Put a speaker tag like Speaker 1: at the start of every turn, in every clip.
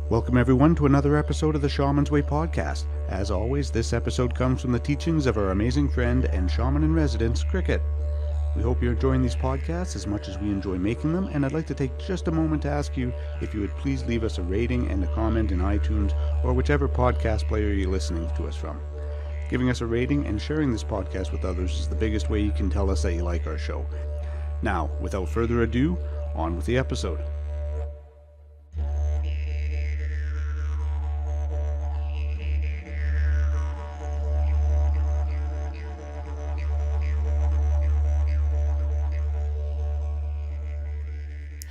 Speaker 1: Welcome everyone to another episode of the Shaman's Way podcast. As always, this episode comes from the teachings of our amazing friend and shaman in residence, Kriket. We hope you're enjoying these podcasts as much as we enjoy making them, and I'd like to take just a moment to ask you if you would please leave us a rating and a comment in iTunes or whichever podcast player you're listening to us from. Giving us a rating and sharing this podcast with others is the biggest way you can tell us that you like our show. Now, without further ado, on with the episode.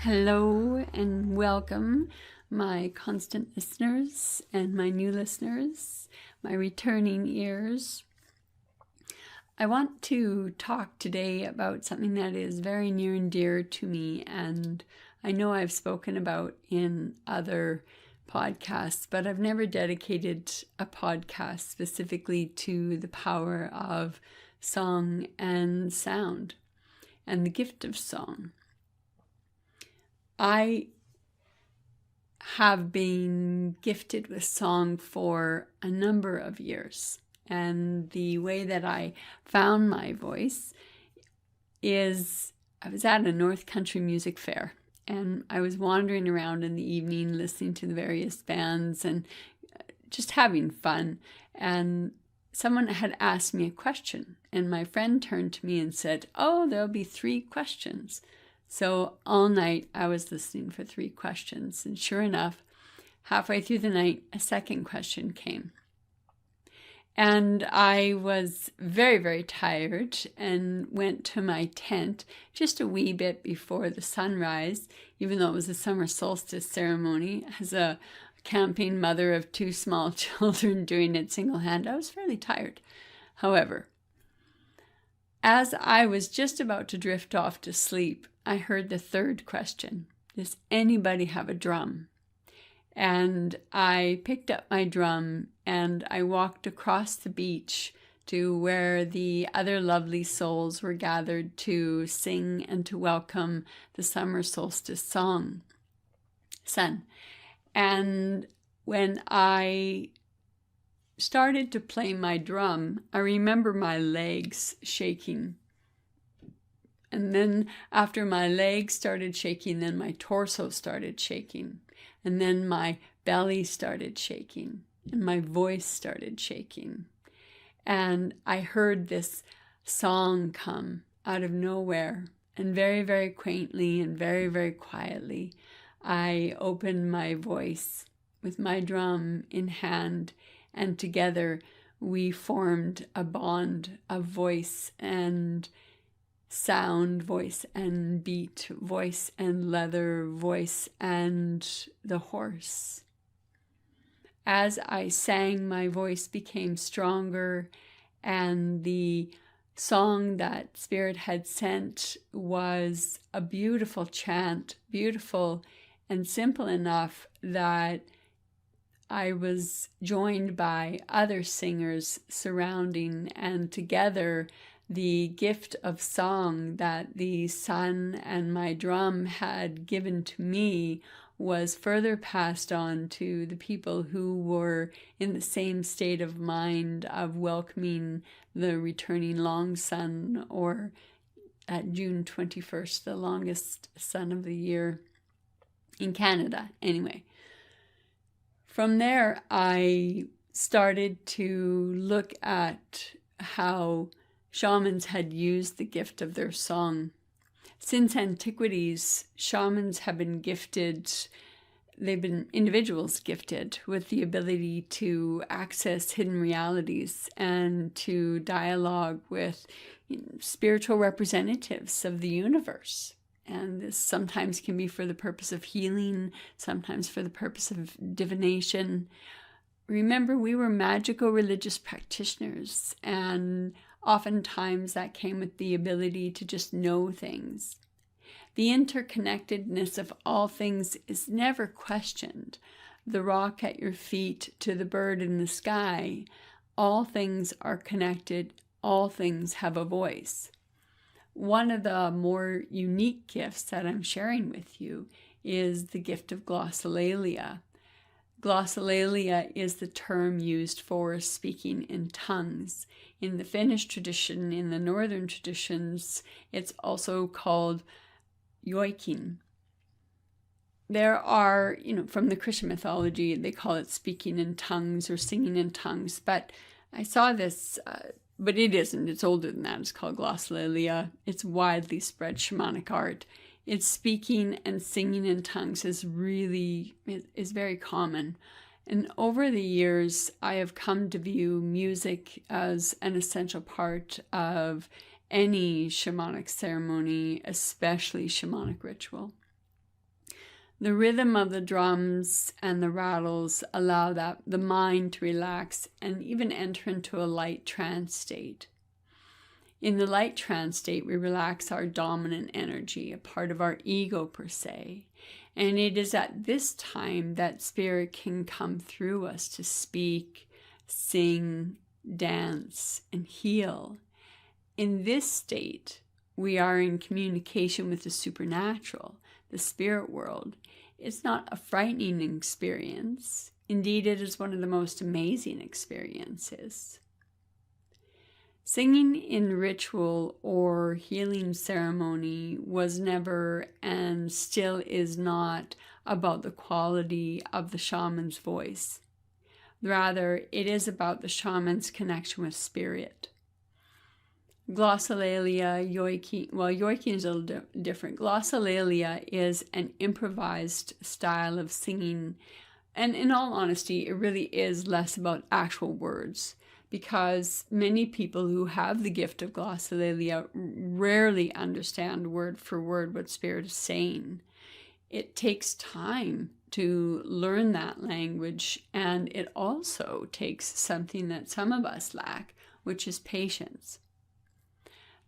Speaker 2: Hello and welcome, my constant listeners and my new listeners, my returning ears. I want to talk today about something that is very near and dear to me, and I know I've spoken about in other podcasts, but I've never dedicated a podcast specifically to the power of song and sound and the gift of song. I have been gifted with song for a number of years, and the way that I found my voice is I was at a North Country music fair, and I was wandering around in the evening listening to the various bands and just having fun, and someone had asked me a question, and my friend turned to me and said, "Oh, there'll be 3 questions." So all night I was listening for 3 questions, and sure enough, halfway through the night, a second question came. And I was very, very tired and went to my tent just a wee bit before the sunrise, even though it was a summer solstice ceremony. As a camping mother of 2 small children doing it single-handed, I was fairly tired. However, as I was just about to drift off to sleep, I heard the 3rd question. Does anybody have a drum? And I picked up my drum and I walked across the beach to where the other lovely souls were gathered to sing and to welcome the summer solstice sun. And when I started to play my drum, I remember my legs shaking. And then after my legs started shaking, then my torso started shaking. And then my belly started shaking. And my voice started shaking. And I heard this song come out of nowhere. And very, very quaintly and very, very quietly, I opened my voice with my drum in hand. And together we formed a bond of voice and sound, voice and beat, voice and leather, voice and the horse. As I sang, my voice became stronger, and the song that Spirit had sent was a beautiful chant, beautiful and simple enough that I was joined by other singers surrounding, and together the gift of song that the sun and my drum had given to me was further passed on to the people who were in the same state of mind of welcoming the returning long sun, or at June 21st, the longest sun of the year in Canada. Anyway, from there I started to look at how shamans had used the gift of their song. Since antiquities, shamans have been gifted, they've been individuals gifted with the ability to access hidden realities and to dialogue with spiritual representatives of the universe. And this sometimes can be for the purpose of healing, sometimes for the purpose of divination. Remember, we were magical religious practitioners, and oftentimes that came with the ability to just know things. The interconnectedness of all things is never questioned. The rock at your feet to the bird in the sky, all things are connected, all things have a voice. One of the more unique gifts that I'm sharing with you is the gift of Glossolalia. Glossolalia is the term used for speaking in tongues. In the Finnish tradition, in the northern traditions, it's also called yoinking. There are, from the Christian mythology, they call it speaking in tongues or singing in tongues. But I saw this, but it isn't. It's older than that. It's called glossolalia. It's widely spread shamanic art. It's speaking and singing in tongues is very common. And over the years, I have come to view music as an essential part of any shamanic ceremony, especially shamanic ritual. The rhythm of the drums and the rattles allow the mind to relax and even enter into a light trance state. In the light trance state, we relax our dominant energy, a part of our ego per se. And it is at this time that spirit can come through us to speak, sing, dance, and heal. In this state, we are in communication with the supernatural, the spirit world. It's not a frightening experience. Indeed, it is one of the most amazing experiences. Singing in ritual or healing ceremony was never and still is not about the quality of the shaman's voice. Rather, it is about the shaman's connection with spirit. Glossolalia, yoyking, yoyking is a little different. Glossolalia is an improvised style of singing, and in all honesty, it really is less about actual words, because many people who have the gift of glossolalia rarely understand word for word what spirit is saying. It takes time to learn that language, and it also takes something that some of us lack, which is patience.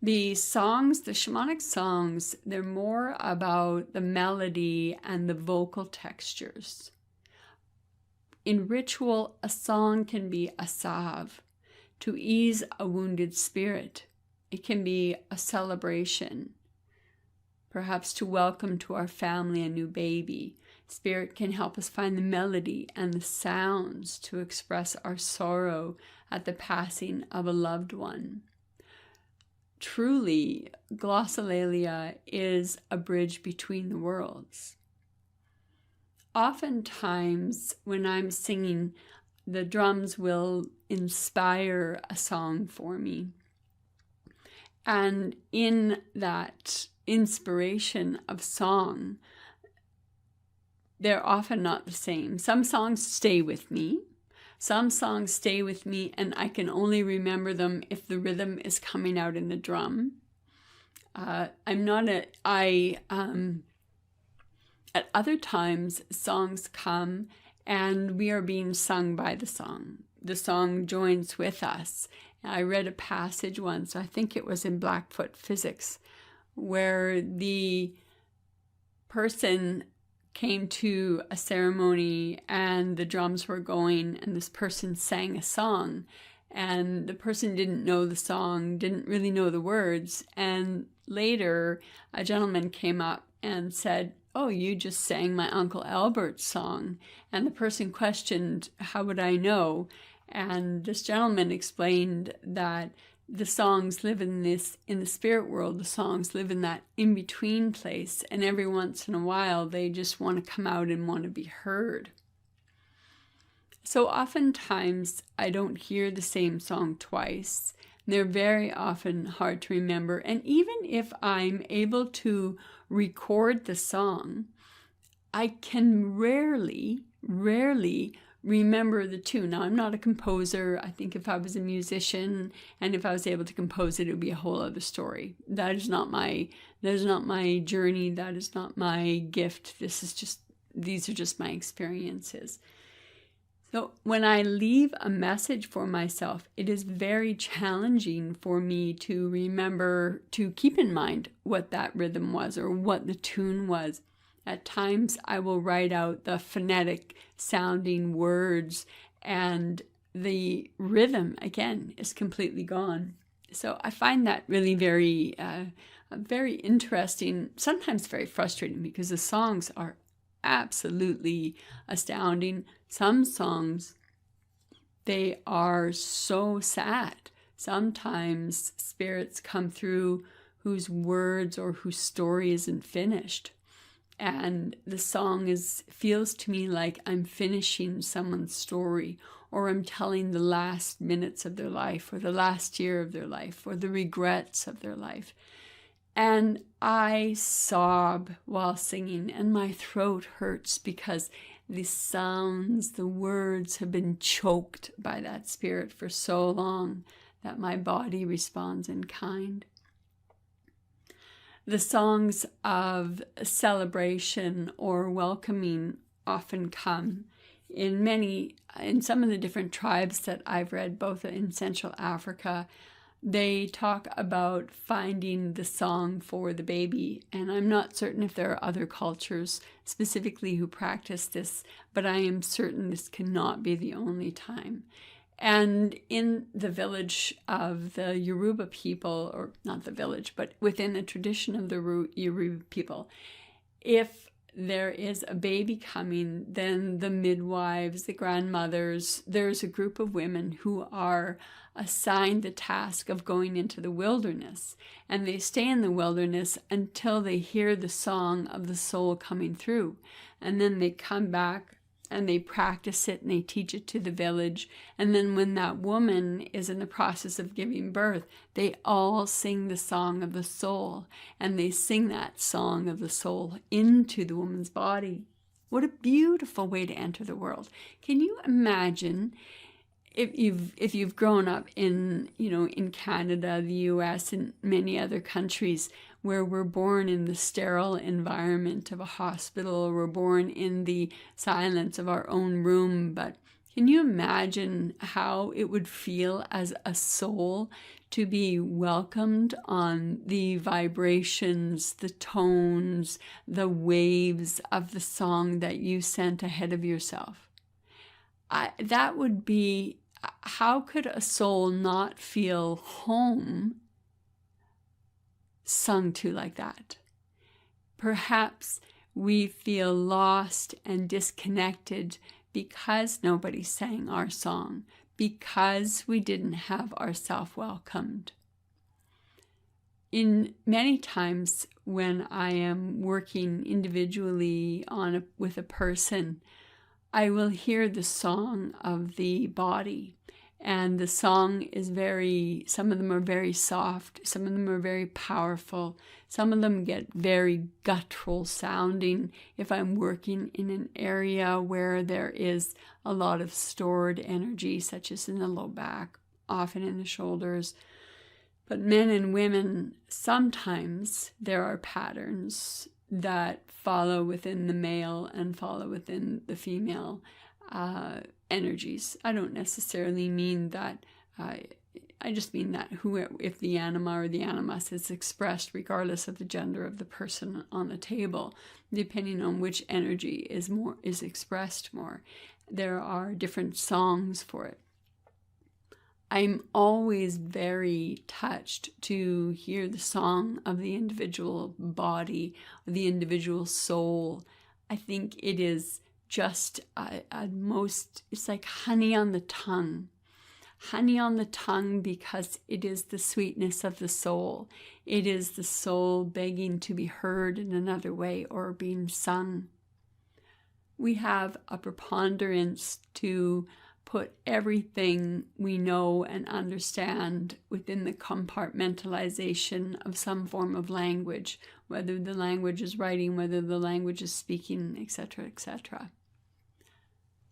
Speaker 2: The songs, the shamanic songs, they're more about the melody and the vocal textures. In ritual, a song can be a salve to ease a wounded spirit. It can be a celebration, perhaps to welcome to our family a new baby. Spirit can help us find the melody and the sounds to express our sorrow at the passing of a loved one. Truly, glossolalia is a bridge between the worlds. Oftentimes, when I'm singing, the drums will inspire a song for me. And in that inspiration of song, they're often not the same. Some songs stay with me. Some songs stay with me, and I can only remember them if the rhythm is coming out in the drum. At other times, songs come and we are being sung by the song. The song joins with us. I read a passage once, I think it was in Blackfoot Physics, where the person came to a ceremony and the drums were going and this person sang a song, and the person didn't know the song, didn't really know the words, and later a gentleman came up and said, "Oh, you just sang my Uncle Albert's song." And the person questioned, "How would I know?" And this gentleman explained that the songs live in the spirit world, the songs live in that in-between place, and every once in a while they just want to come out and want to be heard. So oftentimes I don't hear the same song twice. They're very often hard to remember, and even if I'm able to record the song, I can rarely remember the tune. Now, I'm not a composer. I think if I was a musician and if I was able to compose it, it would be a whole other story. That is not my journey. That is not my gift. These are just my experiences. So when I leave a message for myself, it is very challenging for me to remember, to keep in mind what that rhythm was or what the tune was. At times I will write out the phonetic sounding words and the rhythm, again, is completely gone. So I find that really very interesting, sometimes very frustrating, because the songs are absolutely astounding, Some songs, they are so sad. Sometimes spirits come through whose words or whose story isn't finished. And the song feels to me like I'm finishing someone's story, or I'm telling the last minutes of their life, or the last year of their life, or the regrets of their life. And I sob while singing, and my throat hurts because the sounds, the words have been choked by that spirit for so long that my body responds in kind. The songs of celebration or welcoming often come in some of the different tribes that I've read, both in Central Africa. They talk about finding the song for the baby, and I'm not certain if there are other cultures specifically who practice this, but I am certain this cannot be the only time. And in the village of the Yoruba people, or not the village, but within the tradition of the Yoruba people, if there is a baby coming, then the midwives, the grandmothers, there's a group of women who are assigned the task of going into the wilderness. And they stay in the wilderness until they hear the song of the soul coming through. And then they come back and they practice it and they teach it to the village. And then when that woman is in the process of giving birth, they all sing the song of the soul, and they sing that song of the soul into the woman's body. What a beautiful way to enter the world. Can you imagine if you've grown up in Canada, the US, and many other countries where we're born in the sterile environment of a hospital, or we're born in the silence of our own room, but can you imagine how it would feel as a soul to be welcomed on the vibrations, the tones, the waves of the song that you sent ahead of yourself? That would be, how could a soul not feel home sung to like that? Perhaps we feel lost and disconnected because nobody sang our song, because we didn't have ourselves welcomed. In many times when I am working individually with a person, I will hear the song of the body. And the song is some of them are very soft, some of them are very powerful, some of them get very guttural sounding if I'm working in an area where there is a lot of stored energy, such as in the low back, often in the shoulders. But men and women, sometimes there are patterns that follow within the male and follow within the female energies. I don't necessarily mean that, I just mean that if the anima or the animus is expressed regardless of the gender of the person on the table, depending on which energy is expressed more, there are different songs for it. I'm always very touched to hear the song of the individual body, the individual soul. I think it is just it's like honey on the tongue. Honey on the tongue, because it is the sweetness of the soul. It is the soul begging to be heard in another way or being sung. We have a preponderance to put everything we know and understand within the compartmentalization of some form of language, whether the language is writing, whether the language is speaking, etc., etc.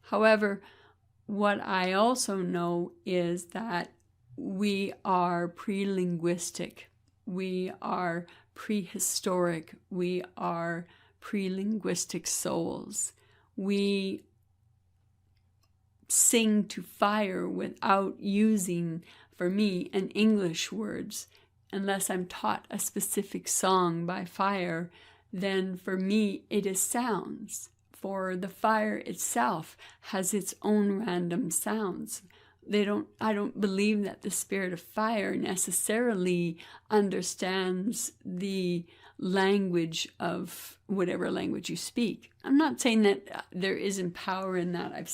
Speaker 2: However, what I also know is that we are pre-linguistic, we are prehistoric, we are pre-linguistic souls. We sing to fire without using, for me, an English words. Unless I'm taught a specific song by fire, then for me it is sounds. For the fire itself has its own random sounds. I don't believe that the spirit of fire necessarily understands the language of whatever language you speak. I'm not saying that there isn't power in that. I've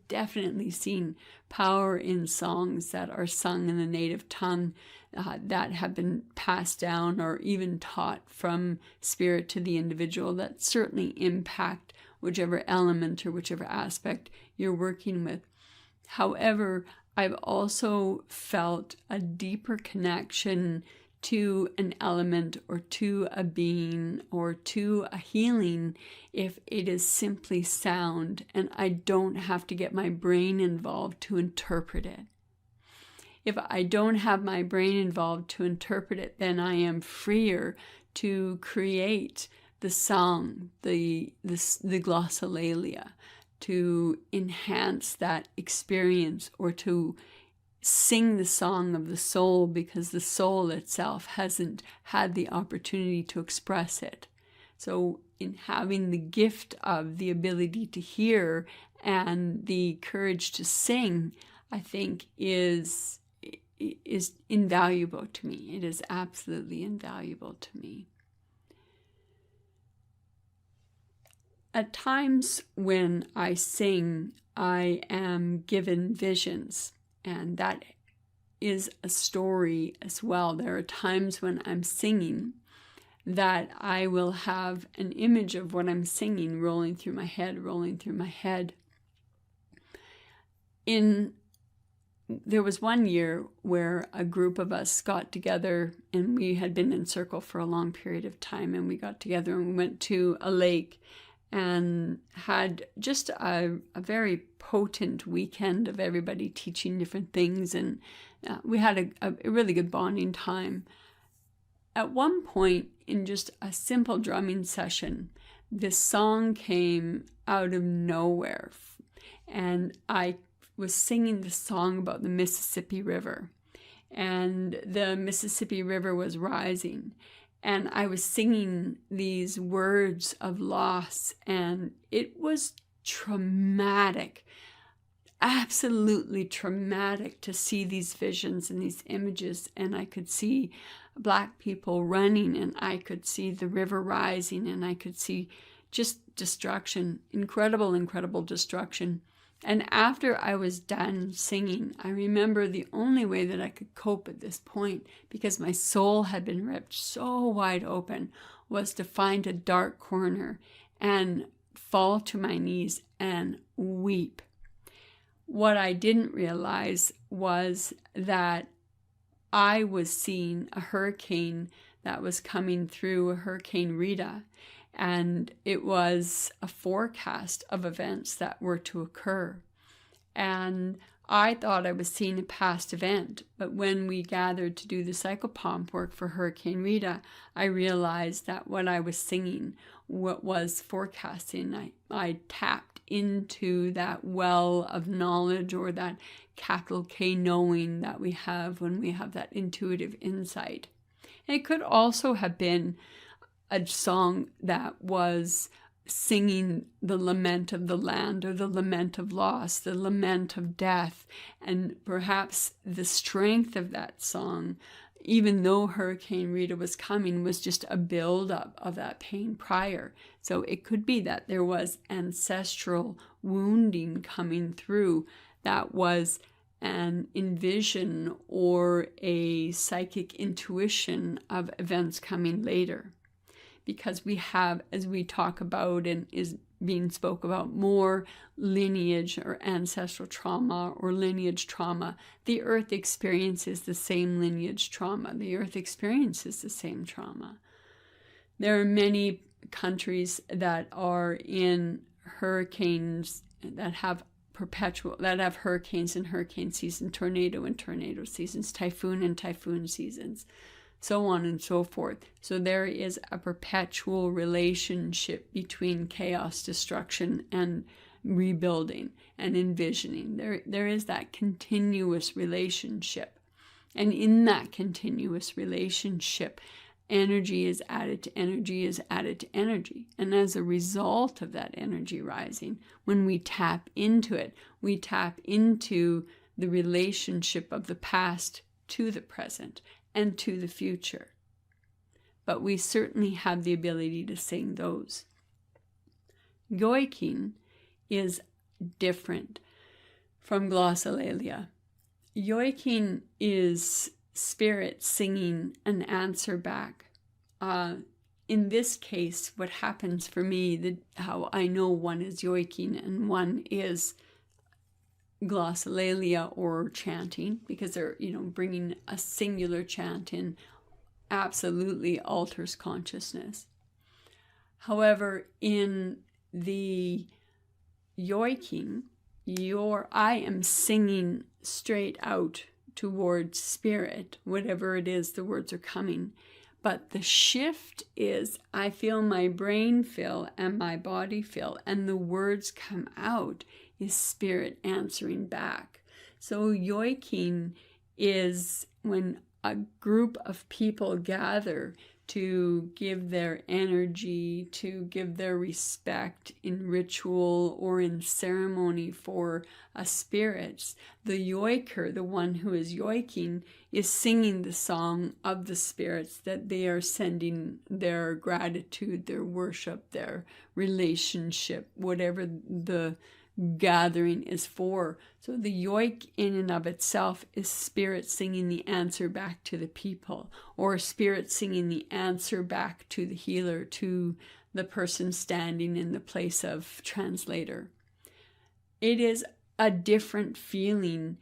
Speaker 2: definitely seen power in songs that are sung in the native tongue that have been passed down or even taught from spirit to the individual that certainly impact whichever element or whichever aspect you're working with. However, I've also felt a deeper connection to an element or to a being or to a healing if it is simply sound and I don't have to get my brain involved to interpret it. If I don't have my brain involved to interpret it, then I am freer to create the song, the glossolalia, to enhance that experience or to sing the song of the soul because the soul itself hasn't had the opportunity to express it. So in having the gift of the ability to hear and the courage to sing, I think is invaluable to me. It is absolutely invaluable to me. At times when I sing, I am given visions, and that is a story as well. There are times when I'm singing that I will have an image of what I'm singing rolling through my head. There was one year where a group of us got together, and we had been in circle for a long period of time, and we got together and we went to a lake and had just a very potent weekend of everybody teaching different things, and we had a really good bonding time. At one point in just a simple drumming session, this song came out of nowhere, and I was singing the song about the Mississippi River, and the Mississippi River was rising, and I was singing these words of loss, and it was traumatic, absolutely traumatic to see these visions and these images, and I could see Black people running, and I could see the river rising, and I could see just destruction, incredible destruction. And after I was done singing, I remember the only way that I could cope at this point, because my soul had been ripped so wide open, was to find a dark corner and fall to my knees and weep. What I didn't realize was that I was seeing a hurricane that was coming through, Hurricane Rita, and it was a forecast of events that were to occur. And I thought I was seeing a past event, but when we gathered to do the psychopomp work for Hurricane Rita, I realized that what I was singing, what was forecasting, I tapped into that well of knowledge, or that capital K knowing that we have when we have that intuitive insight. And it could also have been a song that was singing the lament of the land, or the lament of loss, the lament of death, and perhaps the strength of that song, even though Hurricane Rita was coming, was just a build-up of that pain prior. So it could be that there was ancestral wounding coming through that was an envision or a psychic intuition of events coming later. Because we have, as we talk about and is being spoke about more, lineage or ancestral trauma or lineage trauma. The earth experiences the same lineage trauma. The earth experiences the same trauma. There are many countries that are in hurricanes that have hurricanes and hurricane season, tornado and tornado seasons, typhoon and typhoon seasons, so on and so forth. So there is a perpetual relationship between chaos, destruction, and rebuilding and envisioning. There is that continuous relationship. And in that continuous relationship, energy is added to energy is added to energy. And as a result of that energy rising, when we tap into it, we tap into the relationship of the past to the present and to the future. but we certainly have the ability to sing those. Yoyking is different from glossolalia. Yoyking is spirit singing an answer back. In this case, what happens for me, how I know one is yoiking and one is glossolalia or chanting, because they're, bringing a singular chant in, absolutely alters consciousness. However, in the yoiking, I am singing straight out towards spirit, whatever it is the words are coming. But the shift is I feel my brain fill and my body fill, and the words come out is spirit answering back. So yoiking is when a group of people gather to give their energy, to give their respect in ritual or in ceremony for a spirit. The yoiker, the one who is yoiking, is singing the song of the spirits that they are sending their gratitude, their worship, their relationship, whatever the gathering is for. So the yoik in and of itself is spirit singing the answer back to the people, or spirit singing the answer back to the healer, to the person standing in the place of translator. It is a different feeling.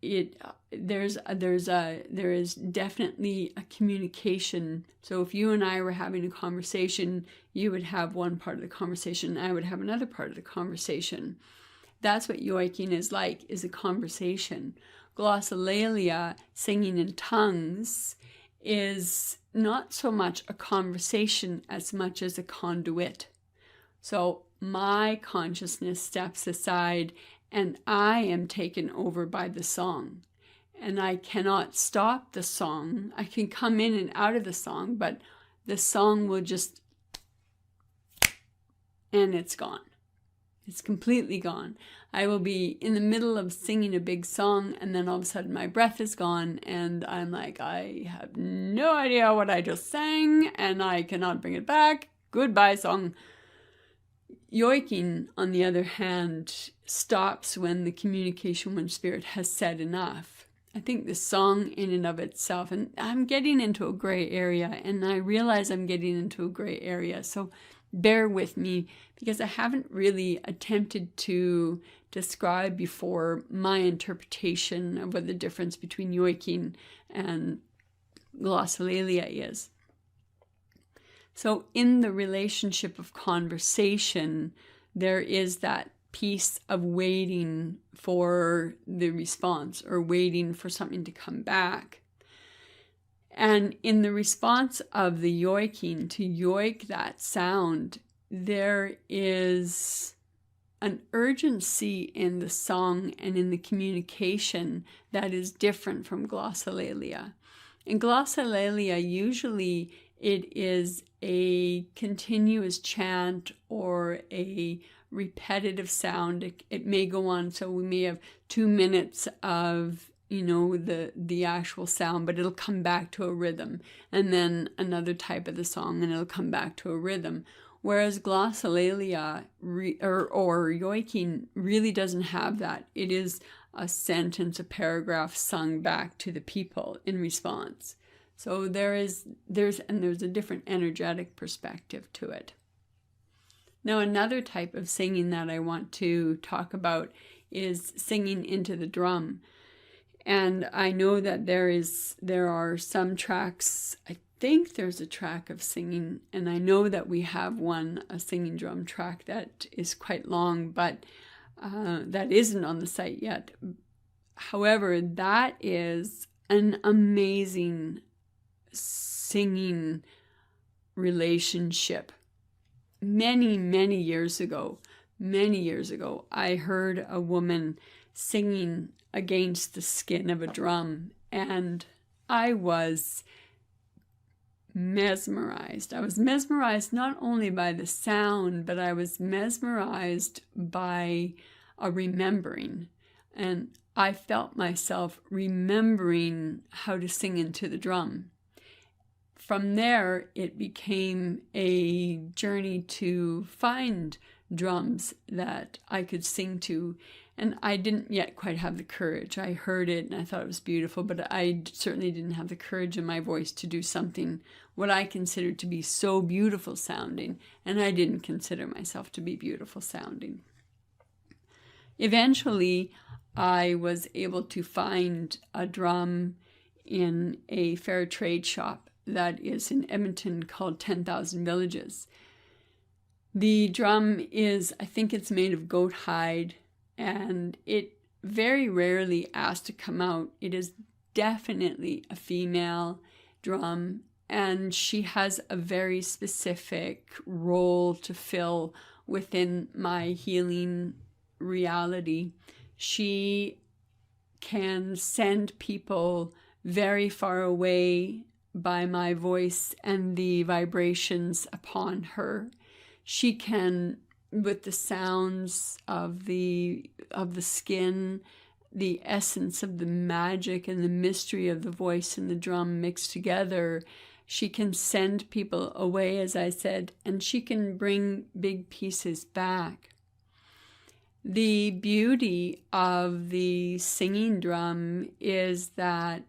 Speaker 2: There is definitely a communication. So if you and I were having a conversation, you would have one part of the conversation, I would have another part of the conversation. That's what yoiking is like, is a conversation. Glossolalia, singing in tongues, is not so much a conversation as much as a conduit. So my consciousness steps aside and I am taken over by the song. And I cannot stop the song. I can come in and out of the song, but the song will just, and it's gone. It's completely gone. I will be in the middle of singing a big song, and then all of a sudden my breath is gone, and I'm like, I have no idea what I just sang, and I cannot bring it back. Goodbye, song. Yoiking, on the other hand, stops when the communication when spirit has said enough. I think the song in and of itself, and I'm getting into a gray area, and I realize I'm getting into a gray area, so bear with me, because I haven't really attempted to describe before my interpretation of what the difference between yoiking and glossolalia is. So in the relationship of conversation, there is that piece of waiting for the response or waiting for something to come back. And in the response of the yoiking, to yoik that sound, there is an urgency in the song and in the communication that is different from glossolalia. In glossolalia, usually it is a continuous chant or a repetitive sound. It may go on, so we may have 2 minutes of the actual sound, but it'll come back to a rhythm, and then another type of the song, and it'll come back to a rhythm. Whereas glossolalia or yoiking really doesn't have that. It is a sentence, a paragraph sung back to the people in response. So there's a different energetic perspective to it. Now, another type of singing that I want to talk about is singing into the drum. And I know that there are some tracks. I think there's a track of singing, and I know that we have a singing drum track that is quite long, but that isn't on the site yet. However, that is an amazing singing relationship. Many years ago, I heard a woman singing against the skin of a drum, and I was mesmerized. I was mesmerized not only by the sound, but I was mesmerized by a remembering. And I felt myself remembering how to sing into the drum. from there, it became a journey to find drums that I could sing to. And I didn't yet quite have the courage. I heard it and I thought it was beautiful, but I certainly didn't have the courage in my voice to do something what I considered to be so beautiful sounding. And I didn't consider myself to be beautiful sounding. Eventually, I was able to find a drum in a fair trade shop that is in Edmonton called 10,000 Villages. The drum is, I think it's made of goat hide, and it very rarely asks to come out. It is definitely a female drum, and she has a very specific role to fill within my healing reality. She can send people very far away by my voice and the vibrations upon her. She can, with the sounds of the skin, the essence of the magic and the mystery of the voice and the drum mixed together, she can send people away, as I said, and she can bring big pieces back. The beauty of the singing drum is that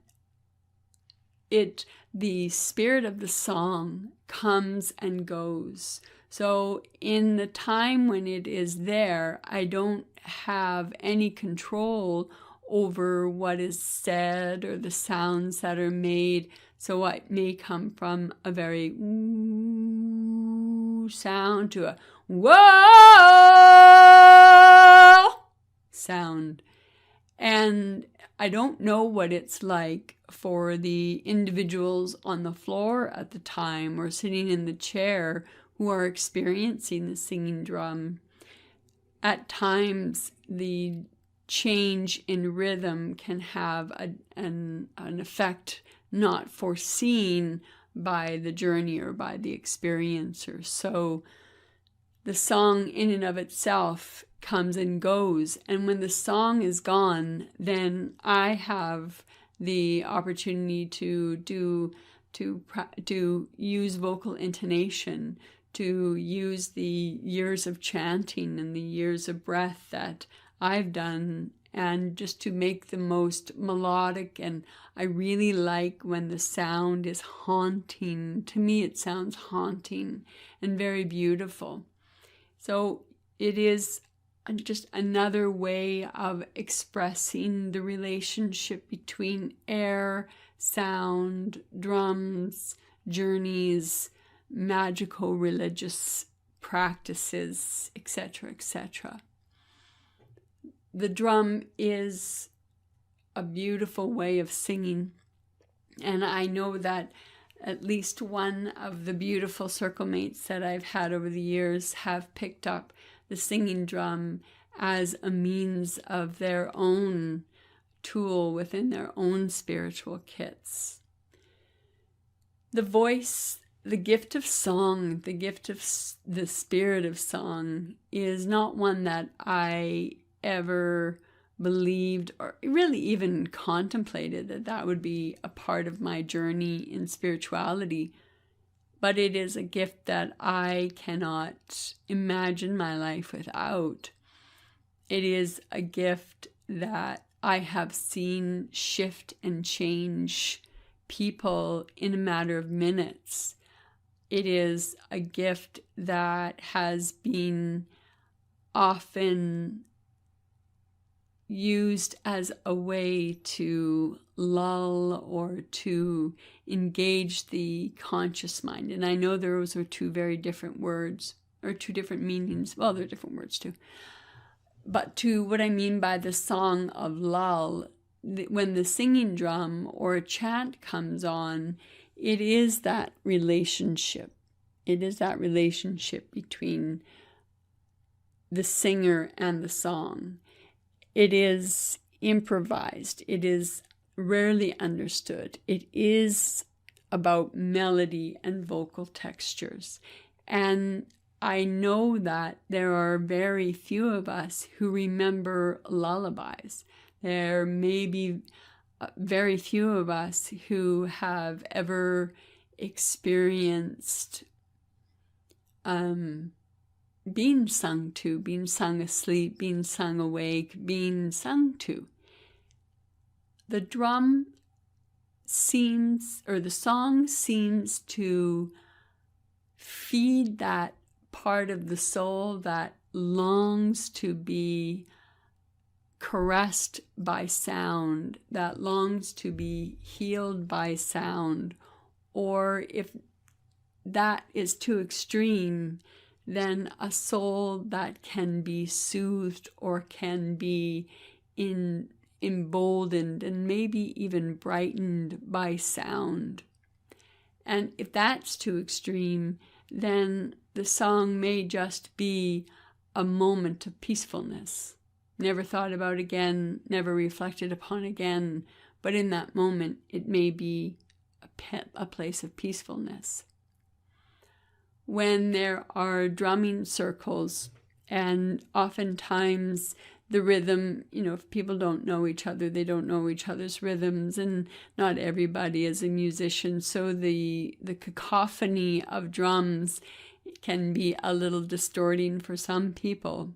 Speaker 2: the spirit of the song comes and goes. So in the time when it is there, I don't have any control over what is said or the sounds that are made. So it may come from a very ooh sound to a whoa sound. And I don't know what it's like for the individuals on the floor at the time or sitting in the chair who are experiencing the singing drum. At times, the change in rhythm can have an effect not foreseen by the journey or by the experiencer. So the song in and of itself comes and goes. And when the song is gone, then I have the opportunity to use vocal intonation, to use the years of chanting and the years of breath that I've done, and just to make the most melodic. And I really like when the sound is haunting. To me, it sounds haunting and very beautiful. So it is just another way of expressing the relationship between air, sound, drums, journeys, magical religious practices, etc., etc. The drum is a beautiful way of singing, and I know that at least one of the beautiful circle mates that I've had over the years have picked up the singing drum as a means of their own tool within their own spiritual kits. The voice, the gift of song, the gift of the spirit of song is not one that I ever believed or really even contemplated that would be a part of my journey in spirituality. But it is a gift that I cannot imagine my life without. It is a gift that I have seen shift and change people in a matter of minutes. It is a gift that has been often used as a way to lull or to engage the conscious mind. And I know those are two very different words, or two different meanings. Well, they're different words too. But to what I mean by the song of lull, when the singing drum or a chant comes on, it is that relationship. It is that relationship between the singer and the song. It is improvised. It is rarely understood. It is about melody and vocal textures. And I know that there are very few of us who remember lullabies. There may be very few of us who have ever experienced being sung to, being sung asleep, being sung awake, being sung to. The drum seems, or the song seems to feed that part of the soul that longs to be caressed by sound, that longs to be healed by sound. Or if that is too extreme, then a soul that can be soothed or can be emboldened and maybe even brightened by sound. And if that's too extreme, then the song may just be a moment of peacefulness, never thought about again, never reflected upon again, but in that moment it may be a place of peacefulness. When there are drumming circles, and oftentimes the rhythm, if people don't know each other, they don't know each other's rhythms, and not everybody is a musician, so the cacophony of drums can be a little distorting for some people.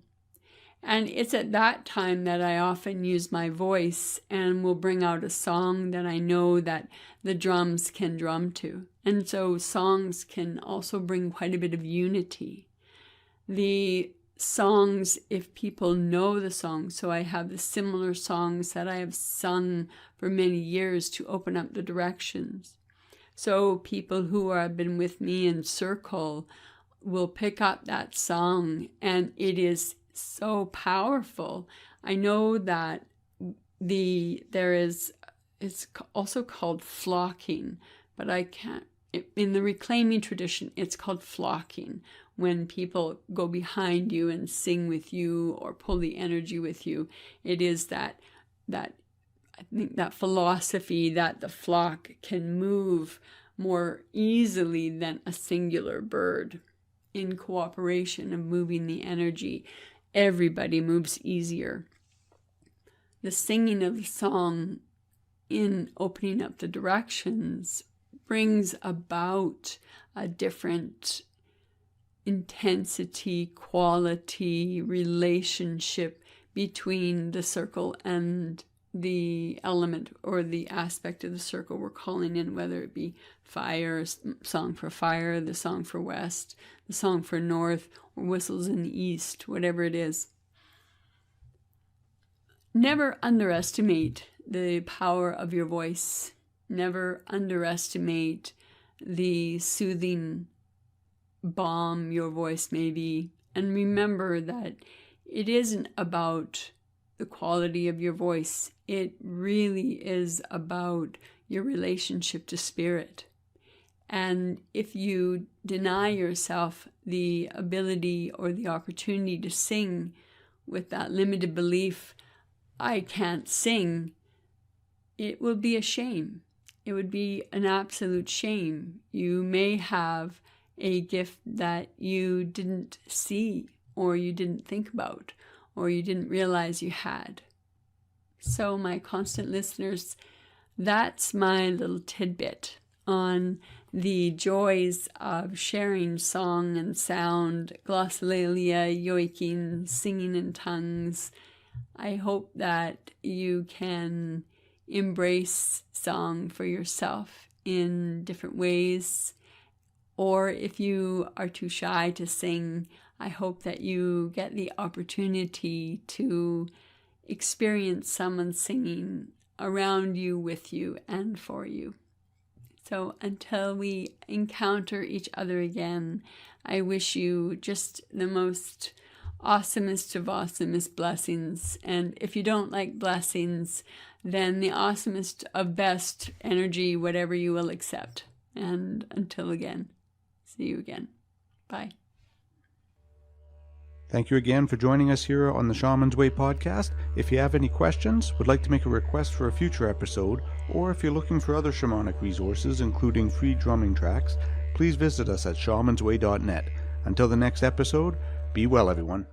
Speaker 2: And it's at that time that I often use my voice and will bring out a song that I know that the drums can drum to. And so songs can also bring quite a bit of unity. The songs, if people know the songs, so I have the similar songs that I have sung for many years to open up the directions. So people who have been with me in circle will pick up that song, and it is so powerful. I know that it's also called flocking, but I can't, in the reclaiming tradition, it's called flocking, when people go behind you and sing with you or pull the energy with you. It is that I think that philosophy that the flock can move more easily than a singular bird in cooperation of moving the energy. Everybody moves easier. The singing of the song in opening up the directions brings about a different intensity, quality, relationship between the circle and the element or the aspect of the circle we're calling in, whether it be fire, song for fire, the song for west, the song for north, or whistles in the east, whatever it is. Never underestimate the power of your voice. Never underestimate the soothing balm your voice may be. And remember that it isn't about the quality of your voice. It really is about your relationship to spirit. And if you deny yourself the ability or the opportunity to sing with that limited belief, I can't sing, it will be a shame. It would be an absolute shame. You may have a gift that you didn't see, or you didn't think about, or you didn't realize you had. So my constant listeners, that's my little tidbit on the joys of sharing song and sound, glossolalia, yoiking, singing in tongues. I hope that you can embrace song for yourself in different ways. Or if you are too shy to sing, I hope that you get the opportunity to experience someone singing around you, with you, and for you. So until we encounter each other again, I wish you just the most awesomest of awesomest blessings. And if you don't like blessings, then the awesomest of best energy, whatever you will accept. And until again, see you again. Bye.
Speaker 1: Thank you again for joining us here on the Shaman's Way podcast. If you have any questions, would like to make a request for a future episode, or if you're looking for other shamanic resources, including free drumming tracks, please visit us at shamansway.net. Until the next episode, be well, everyone.